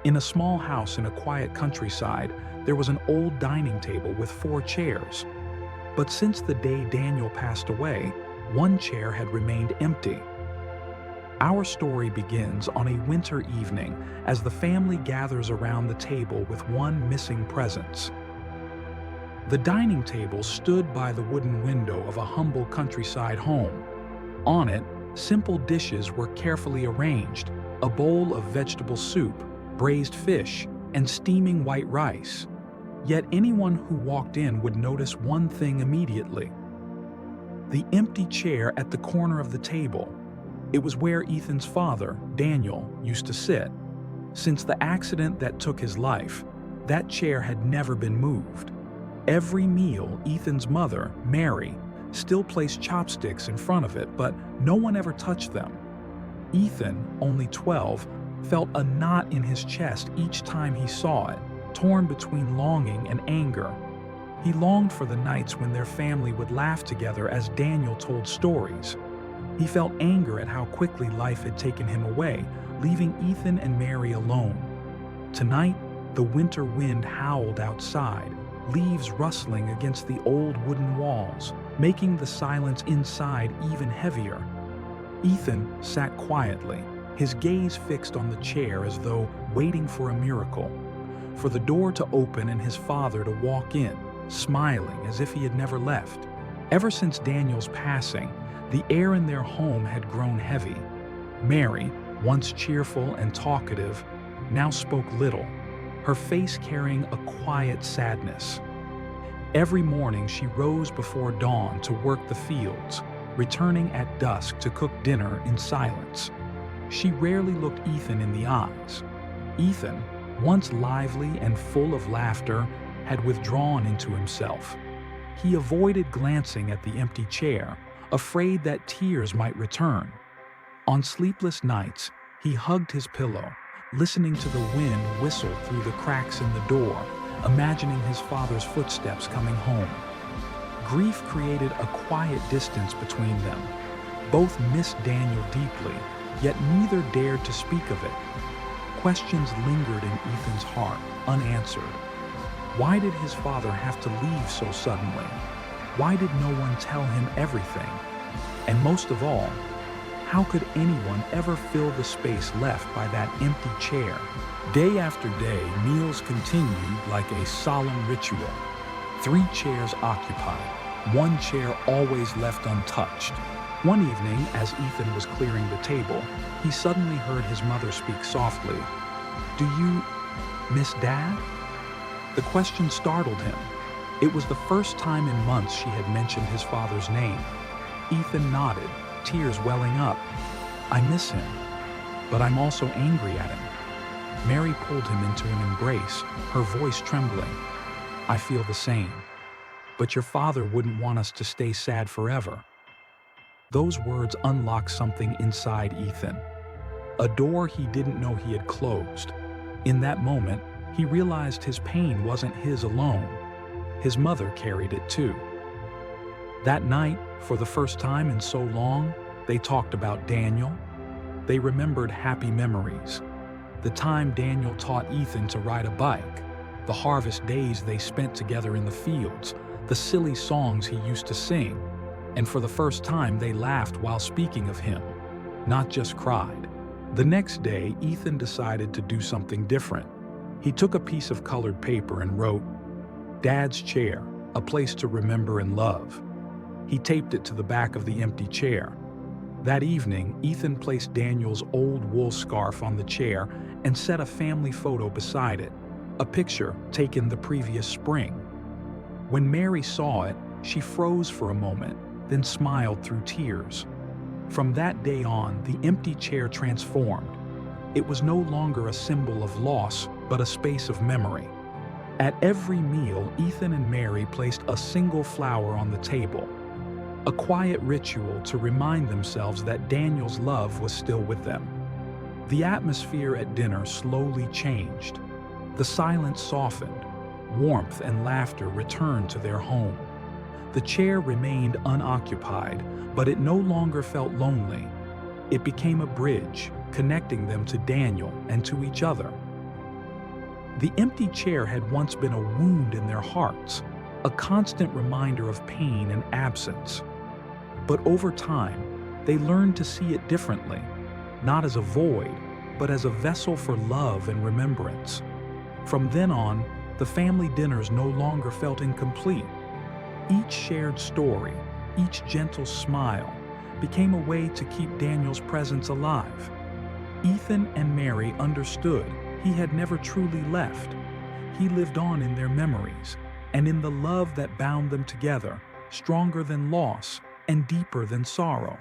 In a small house in a quiet countryside, there was an old dining table with 4 chairs. But since the day Daniel passed away, one chair had remained empty. Our story begins on a winter evening as the family gathers around the table with one missing presence. The dining table stood by the wooden window of a humble countryside home. On it, simple dishes were carefully arranged: a bowl of vegetable soup, braised fish, and steaming white rice. Yet anyone who walked in would notice one thing immediately: the empty chair at the corner of the table. It was where Ethan's father, Daniel, used to sit. Since the accident that took his life, that chair had never been moved. Every meal, Ethan's mother, Mary, still placed chopsticks in front of it, but no one ever touched them. Ethan, only 12, felt a knot in his chest each time he saw it, torn between longing and anger. He longed for the nights when their family would laugh together as Daniel told stories. He felt anger at how quickly life had taken him away, leaving Ethan and Mary alone. Tonight, the winter wind howled outside, leaves rustling against the old wooden walls, making the silence inside even heavier. Ethan sat quietly, his gaze fixed on the chair as though waiting for a miracle, for the door to open and his father to walk in, smiling as if he had never left. Ever since Daniel's passing, the air in their home had grown heavy. Mary, once cheerful and talkative, now spoke little, her face carrying a quiet sadness. Every morning she rose before dawn to work the fields, returning at dusk to cook dinner in silence. She rarely looked Ethan in the eyes. Ethan, once lively and full of laughter, had withdrawn into himself. He avoided glancing at the empty chair, afraid that tears might return. On sleepless nights, he hugged his pillow, listening to the wind whistle through the cracks in the door, imagining his father's footsteps coming home. Grief created a quiet distance between them. Both missed Daniel deeply, yet neither dared to speak of it. Questions lingered in Ethan's heart, unanswered. Why did his father have to leave so suddenly? Why did no one tell him everything? And most of all, how could anyone ever fill the space left by that empty chair? Day after day, meals continued like a solemn ritual. 3 chairs occupied, 1 chair always left untouched. One evening, as Ethan was clearing the table, he suddenly heard his mother speak softly. "Do you miss Dad?" The question startled him. It was the first time in months she had mentioned his father's name. Ethan nodded, tears welling up. "I miss him, but I'm also angry at him." Mary pulled him into an embrace, her voice trembling. "I feel the same. But your father wouldn't want us to stay sad forever." Those words unlocked something inside Ethan. A door he didn't know he had closed. In that moment, he realized his pain wasn't his alone. His mother carried it too. That night, for the first time in so long, they talked about Daniel. They remembered happy memories. The time Daniel taught Ethan to ride a bike, the harvest days they spent together in the fields, the silly songs he used to sing. And for the first time, they laughed while speaking of him, not just cried. The next day, Ethan decided to do something different. He took a piece of colored paper and wrote, "Dad's chair, a place to remember and love." He taped it to the back of the empty chair. That evening, Ethan placed Daniel's old wool scarf on the chair and set a family photo beside it, a picture taken the previous spring. When Mary saw it, she froze for a moment, then smiled through tears. From that day on, the empty chair transformed. It was no longer a symbol of loss, but a space of memory. At every meal, Ethan and Mary placed a single flower on the table, a quiet ritual to remind themselves that Daniel's love was still with them. The atmosphere at dinner slowly changed. The silence softened. Warmth and laughter returned to their home. The chair remained unoccupied, but it no longer felt lonely. It became a bridge, connecting them to Daniel and to each other. The empty chair had once been a wound in their hearts, a constant reminder of pain and absence. But over time, they learned to see it differently, not as a void, but as a vessel for love and remembrance. From then on, the family dinners no longer felt incomplete. Each shared story, each gentle smile, became a way to keep Daniel's presence alive. Ethan and Mary understood he had never truly left. He lived on in their memories, and in the love that bound them together, stronger than loss and deeper than sorrow.